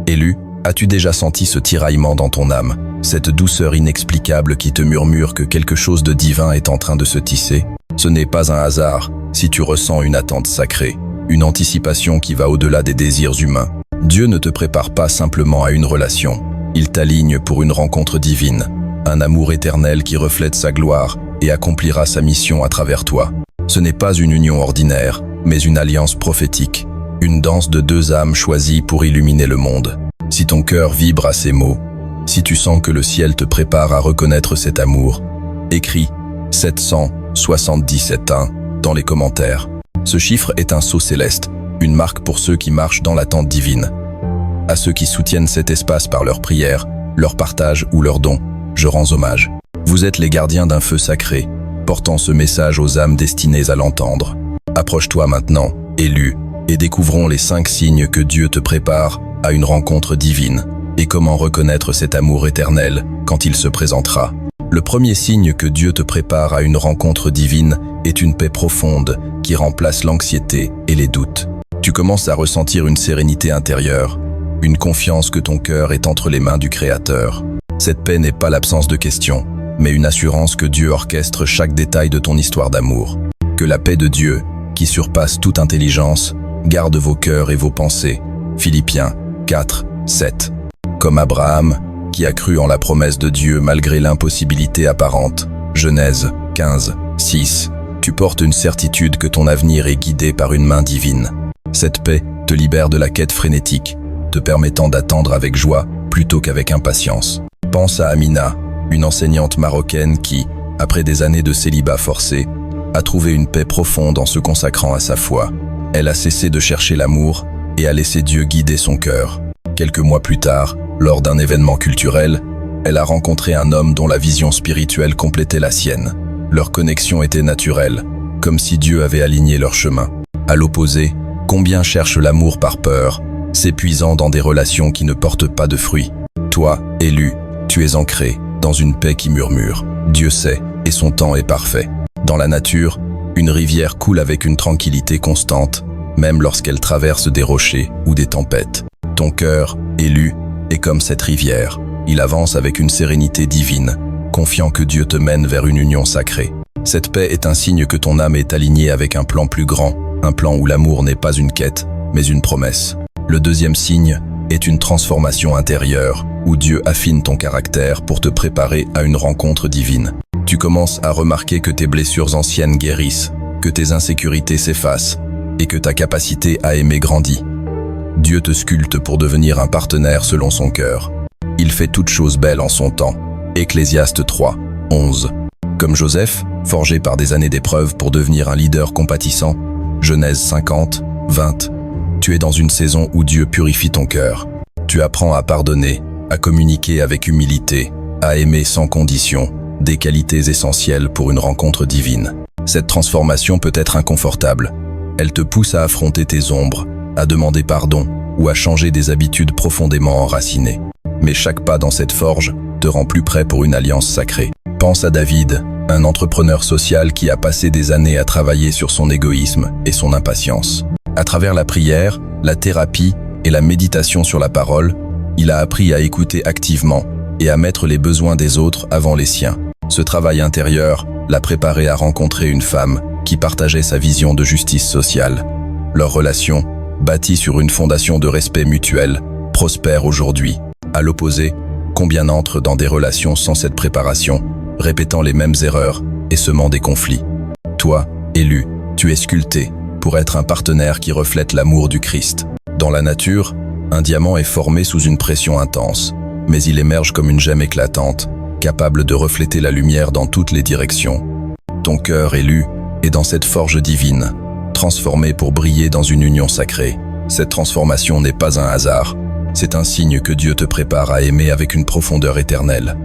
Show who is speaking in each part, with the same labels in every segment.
Speaker 1: Élu, as-tu déjà senti ce tiraillement dans ton âme, cette douceur inexplicable qui te murmure que quelque chose de divin est en train de se tisser? Ce n'est pas un hasard si tu ressens une attente sacrée, une anticipation qui va au-delà des désirs humains. Dieu ne te prépare pas simplement à une relation, il t'aligne pour une rencontre divine, un amour éternel qui reflète sa gloire et accomplira sa mission à travers toi. Ce n'est pas une union ordinaire, mais une alliance prophétique, une danse de deux âmes choisies pour illuminer le monde. Si ton cœur vibre à ces mots, si tu sens que le ciel te prépare à reconnaître cet amour, écris 777 dans les commentaires. Ce chiffre est un sceau céleste, une marque pour ceux qui marchent dans l'attente divine. À ceux qui soutiennent cet espace par leurs prières, leur partage ou leurs dons, je rends hommage. Vous êtes les gardiens d'un feu sacré, portant ce message aux âmes destinées à l'entendre. Approche-toi maintenant, élu, et découvrons les 5 signes que Dieu te prépare à une rencontre divine, et comment reconnaître cet amour éternel quand il se présentera. Le premier signe que Dieu te prépare à une rencontre divine est une paix profonde qui remplace l'anxiété et les doutes. Tu commences à ressentir une sérénité intérieure, une confiance que ton cœur est entre les mains du Créateur. Cette paix n'est pas l'absence de questions, mais une assurance que Dieu orchestre chaque détail de ton histoire d'amour. Que la paix de Dieu, qui surpasse toute intelligence, garde vos cœurs et vos pensées. Philippiens 4, 7. Comme Abraham, qui a cru en la promesse de Dieu malgré l'impossibilité apparente. Genèse 15, 6. Tu portes une certitude que ton avenir est guidé par une main divine. Cette paix te libère de la quête frénétique, te permettant d'attendre avec joie plutôt qu'avec impatience. Pense à Amina, une enseignante marocaine qui, après des années de célibat forcé, a trouvé une paix profonde en se consacrant à sa foi. Elle a cessé de chercher l'amour et a laissé Dieu guider son cœur. Quelques mois plus tard, lors d'un événement culturel, elle a rencontré un homme dont la vision spirituelle complétait la sienne. Leur connexion était naturelle, comme si Dieu avait aligné leur chemin. À l'opposé, combien cherchent l'amour par peur, s'épuisant dans des relations qui ne portent pas de fruits. Toi, élu, tu es ancré dans une paix qui murmure. Dieu sait, et son temps est parfait. Dans la nature, une rivière coule avec une tranquillité constante, même lorsqu'elle traverse des rochers ou des tempêtes. Ton cœur, élu, est comme cette rivière. Il avance avec une sérénité divine, confiant que Dieu te mène vers une union sacrée. Cette paix est un signe que ton âme est alignée avec un plan plus grand, un plan où l'amour n'est pas une quête, mais une promesse. Le deuxième signe est une transformation intérieure, où Dieu affine ton caractère pour te préparer à une rencontre divine. Tu commences à remarquer que tes blessures anciennes guérissent, que tes insécurités s'effacent, et que ta capacité à aimer grandit. Dieu te sculpte pour devenir un partenaire selon son cœur. Il fait toutes choses belles en son temps. Ecclésiaste 3, 11. Comme Joseph, forgé par des années d'épreuves pour devenir un leader compatissant. Genèse 50, 20. Tu es dans une saison où Dieu purifie ton cœur. Tu apprends à pardonner, à communiquer avec humilité, à aimer sans condition, des qualités essentielles pour une rencontre divine. Cette transformation peut être inconfortable. Elle te pousse à affronter tes ombres, à demander pardon ou à changer des habitudes profondément enracinées. Mais chaque pas dans cette forge te rend plus prêt pour une alliance sacrée. Pense à David, un entrepreneur social qui a passé des années à travailler sur son égoïsme et son impatience. À travers la prière, la thérapie et la méditation sur la parole, il a appris à écouter activement et à mettre les besoins des autres avant les siens. Ce travail intérieur l'a préparé à rencontrer une femme qui partageait sa vision de justice sociale. Leur relation, bâtie sur une fondation de respect mutuel, prospère aujourd'hui. À l'opposé, combien entrent dans des relations sans cette préparation, répétant les mêmes erreurs et semant des conflits. Toi, élu, tu es sculpté pour être un partenaire qui reflète l'amour du Christ. Dans la nature, un diamant est formé sous une pression intense, mais il émerge comme une gemme éclatante, capable de refléter la lumière dans toutes les directions. Ton cœur, élu, est dans cette forge divine, transformé pour briller dans une union sacrée. Cette transformation n'est pas un hasard, c'est un signe que Dieu te prépare à aimer avec une profondeur éternelle.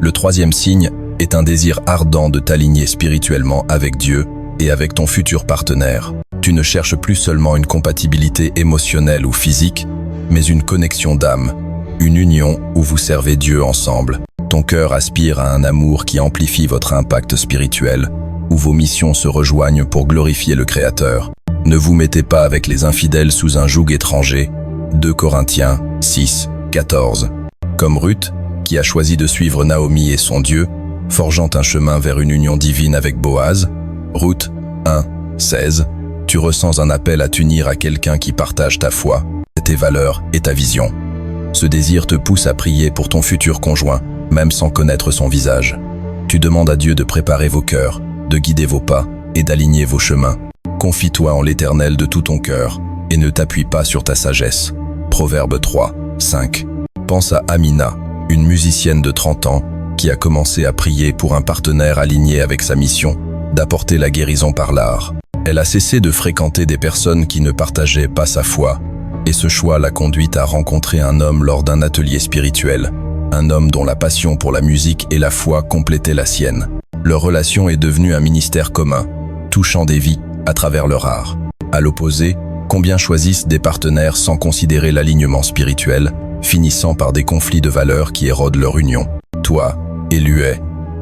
Speaker 1: Le troisième signe est un désir ardent de t'aligner spirituellement avec Dieu et avec ton futur partenaire. Tu ne cherches plus seulement une compatibilité émotionnelle ou physique, mais une connexion d'âme, une union où vous servez Dieu ensemble. Ton cœur aspire à un amour qui amplifie votre impact spirituel, où vos missions se rejoignent pour glorifier le Créateur. Ne vous mettez pas avec les infidèles sous un joug étranger. 2 Corinthiens 6, 14. Comme Ruth, qui a choisi de suivre Naomi et son Dieu, forgeant un chemin vers une union divine avec Boaz. Ruth 1, 16. Tu ressens un appel à t'unir à quelqu'un qui partage ta foi, tes valeurs et ta vision. Ce désir te pousse à prier pour ton futur conjoint, même sans connaître son visage. Tu demandes à Dieu de préparer vos cœurs, de guider vos pas et d'aligner vos chemins. Confie-toi en l'Éternel de tout ton cœur et ne t'appuie pas sur ta sagesse. Proverbe 3, 5. Pense à Amina, une musicienne de 30 ans qui a commencé à prier pour un partenaire aligné avec sa mission d'apporter la guérison par l'art. Elle a cessé de fréquenter des personnes qui ne partageaient pas sa foi, et ce choix l'a conduite à rencontrer un homme lors d'un atelier spirituel, un homme dont la passion pour la musique et la foi complétaient la sienne. Leur relation est devenue un ministère commun, touchant des vies à travers leur art. À l'opposé, combien choisissent des partenaires sans considérer l'alignement spirituel, finissant par des conflits de valeurs qui érodent leur union. Toi, Éluet,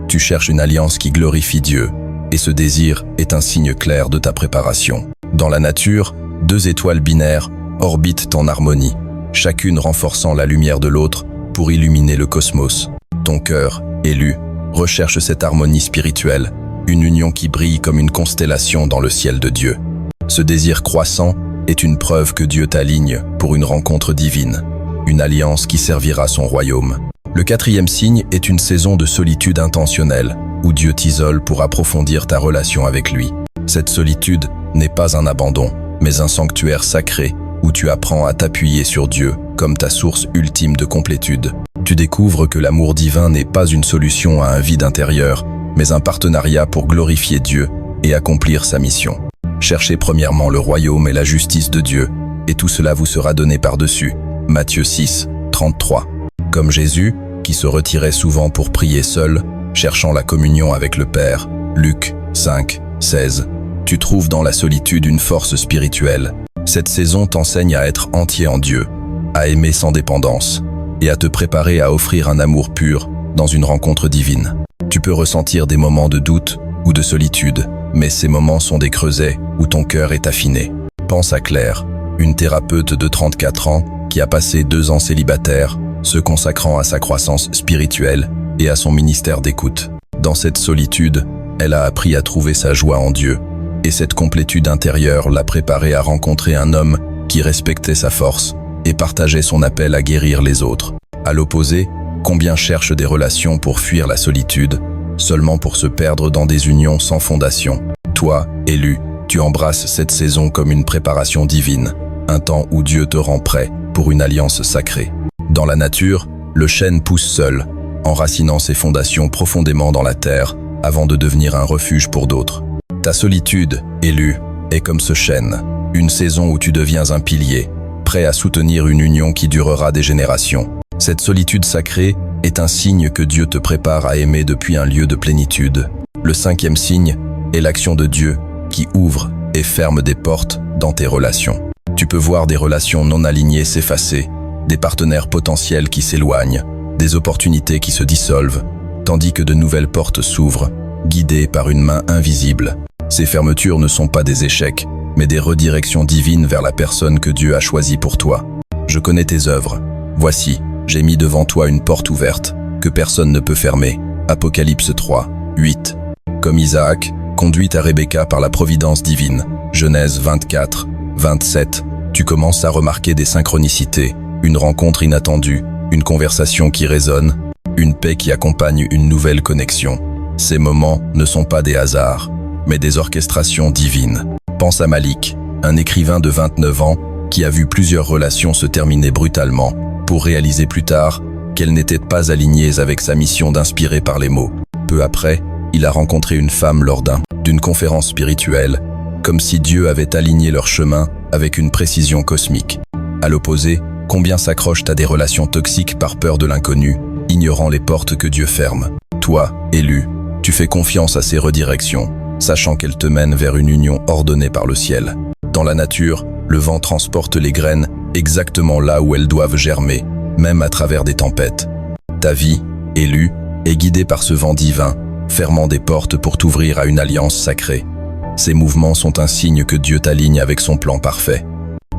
Speaker 1: tu cherches une alliance qui glorifie Dieu, et ce désir est un signe clair de ta préparation. Dans la nature, 2 étoiles binaires orbitent en harmonie, chacune renforçant la lumière de l'autre pour illuminer le cosmos. Ton cœur, Élu, recherche cette harmonie spirituelle, une union qui brille comme une constellation dans le ciel de Dieu. Ce désir croissant est une preuve que Dieu t'aligne pour une rencontre divine, une alliance qui servira son royaume. Le 4e signe est une saison de solitude intentionnelle, où Dieu t'isole pour approfondir ta relation avec lui. Cette solitude n'est pas un abandon, mais un sanctuaire sacré, où tu apprends à t'appuyer sur Dieu comme ta source ultime de complétude. Tu découvres que l'amour divin n'est pas une solution à un vide intérieur, mais un partenariat pour glorifier Dieu et accomplir sa mission. Cherchez premièrement le royaume et la justice de Dieu, et tout cela vous sera donné par-dessus. Matthieu 6, 33. Comme Jésus, qui se retirait souvent pour prier seul, cherchant la communion avec le Père. Luc 5, 16. Tu trouves dans la solitude une force spirituelle. Cette saison t'enseigne à être entier en Dieu, à aimer sans dépendance, et à te préparer à offrir un amour pur dans une rencontre divine. Tu peux ressentir des moments de doute ou de solitude, mais ces moments sont des creusets où ton cœur est affiné. Pense à Claire, une thérapeute de 34 ans qui a passé 2 ans célibataire, se consacrant à sa croissance spirituelle et à son ministère d'écoute. Dans cette solitude, elle a appris à trouver sa joie en Dieu, et cette complétude intérieure l'a préparée à rencontrer un homme qui respectait sa force et partageait son appel à guérir les autres. À l'opposé, combien cherchent des relations pour fuir la solitude, seulement pour se perdre dans des unions sans fondation. Toi, Élu, tu embrasses cette saison comme une préparation divine, un temps où Dieu te rend prêt pour une alliance sacrée. Dans la nature, le chêne pousse seul, enracinant ses fondations profondément dans la terre avant de devenir un refuge pour d'autres. Ta solitude, Élu, est comme ce chêne, une saison où tu deviens un pilier, prêt à soutenir une union qui durera des générations. Cette solitude sacrée est un signe que Dieu te prépare à aimer depuis un lieu de plénitude. Le 5e signe est l'action de Dieu qui ouvre et ferme des portes dans tes relations. Tu peux voir des relations non alignées s'effacer, des partenaires potentiels qui s'éloignent, des opportunités qui se dissolvent, tandis que de nouvelles portes s'ouvrent, guidées par une main invisible. Ces fermetures ne sont pas des échecs, mais des redirections divines vers la personne que Dieu a choisie pour toi. Je connais tes œuvres. Voici, j'ai mis devant toi une porte ouverte, que personne ne peut fermer. Apocalypse 3, 8. Comme Isaac, conduite à Rebecca par la providence divine. Genèse 24, 27. Tu commences à remarquer des synchronicités, une rencontre inattendue, une conversation qui résonne, une paix qui accompagne une nouvelle connexion. Ces moments ne sont pas des hasards, mais des orchestrations divines. Pense à Malik, un écrivain de 29 ans qui a vu plusieurs relations se terminer brutalement, pour réaliser plus tard qu'elles n'étaient pas alignées avec sa mission d'inspirer par les mots. Peu après, il a rencontré une femme lors d'une conférence spirituelle, comme si Dieu avait aligné leur chemin avec une précision cosmique. À l'opposé, combien s'accrochent à des relations toxiques par peur de l'inconnu, ignorant les portes que Dieu ferme. Toi, Élu, tu fais confiance à ces redirections, sachant qu'elles te mènent vers une union ordonnée par le ciel. Dans la nature, le vent transporte les graines exactement là où elles doivent germer, même à travers des tempêtes. Ta vie, Élu, est guidée par ce vent divin, fermant des portes pour t'ouvrir à une alliance sacrée. Ces mouvements sont un signe que Dieu t'aligne avec son plan parfait.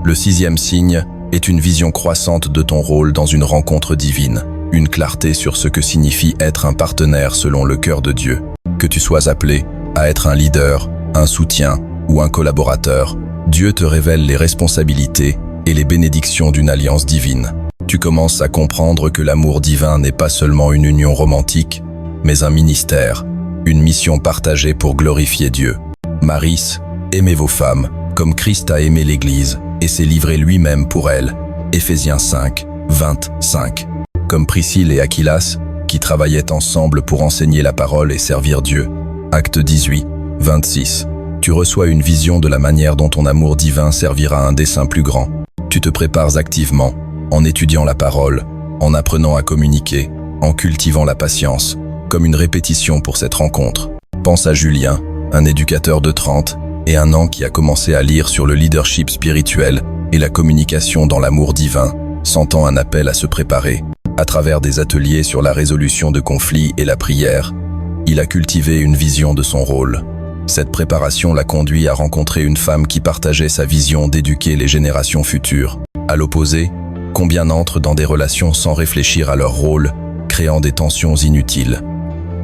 Speaker 1: Le 6e signe est une vision croissante de ton rôle dans une rencontre divine, une clarté sur ce que signifie être un partenaire selon le cœur de Dieu. Que tu sois appelé à être un leader, un soutien ou un collaborateur, Dieu te révèle les responsabilités et les bénédictions d'une alliance divine. Tu commences à comprendre que l'amour divin n'est pas seulement une union romantique, mais un ministère, une mission partagée pour glorifier Dieu. Maris, aimez vos femmes, comme Christ a aimé l'Église et s'est livré lui-même pour elle. Éphésiens 5, 25. Comme Priscille et Aquilas, qui travaillaient ensemble pour enseigner la parole et servir Dieu. Acte 18, 26. Tu reçois une vision de la manière dont ton amour divin servira un dessein plus grand. Tu te prépares activement, en étudiant la parole, en apprenant à communiquer, en cultivant la patience, comme une répétition pour cette rencontre. Pense à Julien, un éducateur de 30 et 1 an qui a commencé à lire sur le leadership spirituel et la communication dans l'amour divin, sentant un appel à se préparer. À travers des ateliers sur la résolution de conflits et la prière, il a cultivé une vision de son rôle. Cette préparation l'a conduit à rencontrer une femme qui partageait sa vision d'éduquer les générations futures. À l'opposé, combien entrent dans des relations sans réfléchir à leur rôle, créant des tensions inutiles.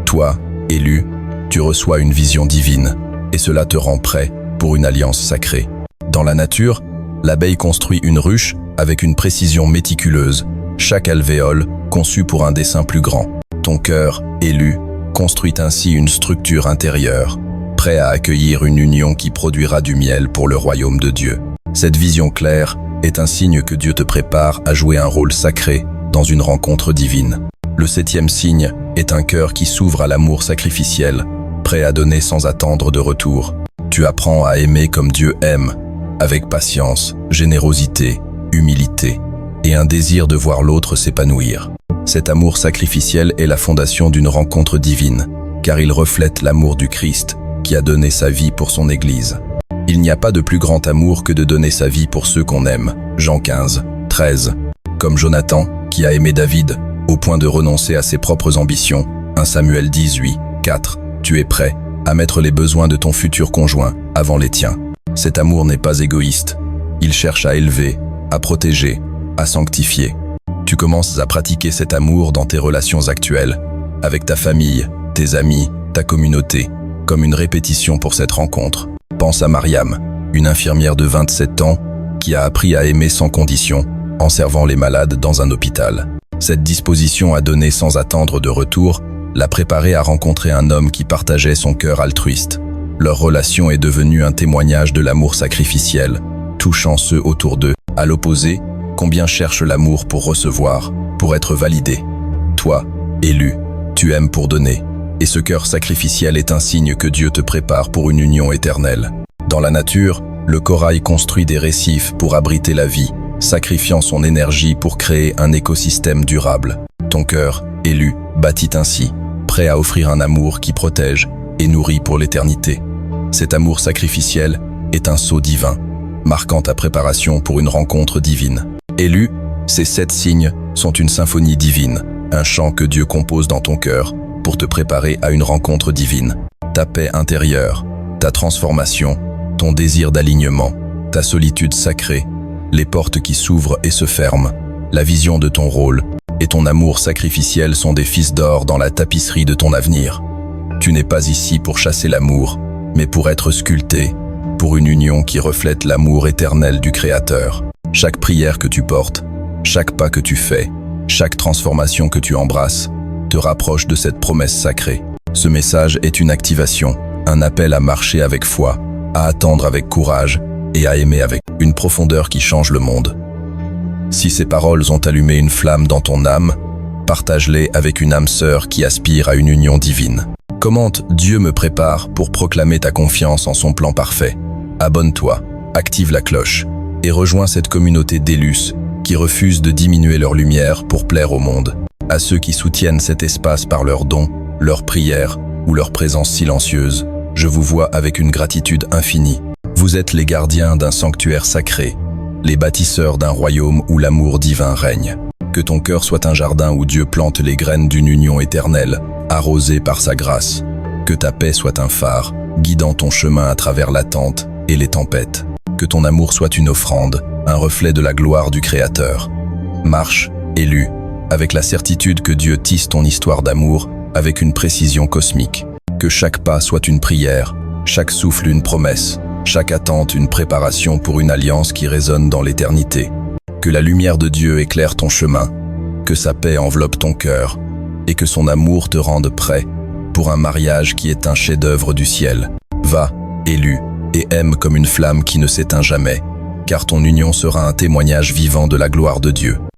Speaker 1: Toi, élu, tu reçois une vision divine, et cela te rend prêt pour une alliance sacrée. Dans la nature, l'abeille construit une ruche avec une précision méticuleuse, chaque alvéole conçu pour un dessein plus grand. Ton cœur, élu, construit ainsi une structure intérieure, prêt à accueillir une union qui produira du miel pour le royaume de Dieu. Cette vision claire est un signe que Dieu te prépare à jouer un rôle sacré dans une rencontre divine. Le 7e signe est un cœur qui s'ouvre à l'amour sacrificiel, prêt à donner sans attendre de retour. Tu apprends à aimer comme Dieu aime, avec patience, générosité, humilité et un désir de voir l'autre s'épanouir. Cet amour sacrificiel est la fondation d'une rencontre divine, car il reflète l'amour du Christ qui a donné sa vie pour son Église. Il n'y a pas de plus grand amour que de donner sa vie pour ceux qu'on aime. Jean 15, 13. Comme Jonathan, qui a aimé David, au point de renoncer à ses propres ambitions. 1 Samuel 18, 4. Tu es prêt à mettre les besoins de ton futur conjoint avant les tiens. Cet amour n'est pas égoïste. Il cherche à élever, à protéger, à sanctifier. Tu commences à pratiquer cet amour dans tes relations actuelles, avec ta famille, tes amis, ta communauté, comme une répétition pour cette rencontre. Pense à Mariam, une infirmière de 27 ans qui a appris à aimer sans condition en servant les malades dans un hôpital. Cette disposition à donner sans attendre de retour l'a préparée à rencontrer un homme qui partageait son cœur altruiste. Leur relation est devenue un témoignage de l'amour sacrificiel, touchant ceux autour d'eux. À l'opposé, combien cherchent l'amour pour recevoir, pour être validé. Toi, élu, tu aimes pour donner. Et ce cœur sacrificiel est un signe que Dieu te prépare pour une union éternelle. Dans la nature, le corail construit des récifs pour abriter la vie, sacrifiant son énergie pour créer un écosystème durable. Ton cœur, élu, bâtit ainsi, prêt à offrir un amour qui protège et nourrit pour l'éternité. Cet amour sacrificiel est un sceau divin, marquant ta préparation pour une rencontre divine. Élu, ces 7 signes sont une symphonie divine, un chant que Dieu compose dans ton cœur, pour te préparer à une rencontre divine. Ta paix intérieure, ta transformation, ton désir d'alignement, ta solitude sacrée, les portes qui s'ouvrent et se ferment, la vision de ton rôle et ton amour sacrificiel sont des fils d'or dans la tapisserie de ton avenir. Tu n'es pas ici pour chasser l'amour, mais pour être sculpté, pour une union qui reflète l'amour éternel du Créateur. Chaque prière que tu portes, chaque pas que tu fais, chaque transformation que tu embrasses, te rapproche de cette promesse sacrée. Ce message est une activation, un appel à marcher avec foi, à attendre avec courage et à aimer avec une profondeur qui change le monde. Si ces paroles ont allumé une flamme dans ton âme, partage-les avec une âme sœur qui aspire à une union divine. Commente « Dieu me prépare » pour proclamer ta confiance en son plan parfait. Abonne-toi, active la cloche et rejoins cette communauté d'élus qui refusent de diminuer leur lumière pour plaire au monde. À ceux qui soutiennent cet espace par leurs dons, leurs prières ou leur présence silencieuse, je vous vois avec une gratitude infinie. Vous êtes les gardiens d'un sanctuaire sacré, les bâtisseurs d'un royaume où l'amour divin règne. Que ton cœur soit un jardin où Dieu plante les graines d'une union éternelle, arrosée par sa grâce. Que ta paix soit un phare, guidant ton chemin à travers l'attente et les tempêtes. Que ton amour soit une offrande, un reflet de la gloire du Créateur. Marche, élu, avec la certitude que Dieu tisse ton histoire d'amour avec une précision cosmique. Que chaque pas soit une prière, chaque souffle une promesse, chaque attente une préparation pour une alliance qui résonne dans l'éternité. Que la lumière de Dieu éclaire ton chemin, que sa paix enveloppe ton cœur, et que son amour te rende prêt pour un mariage qui est un chef-d'œuvre du ciel. Va, élu, et aime comme une flamme qui ne s'éteint jamais, car ton union sera un témoignage vivant de la gloire de Dieu.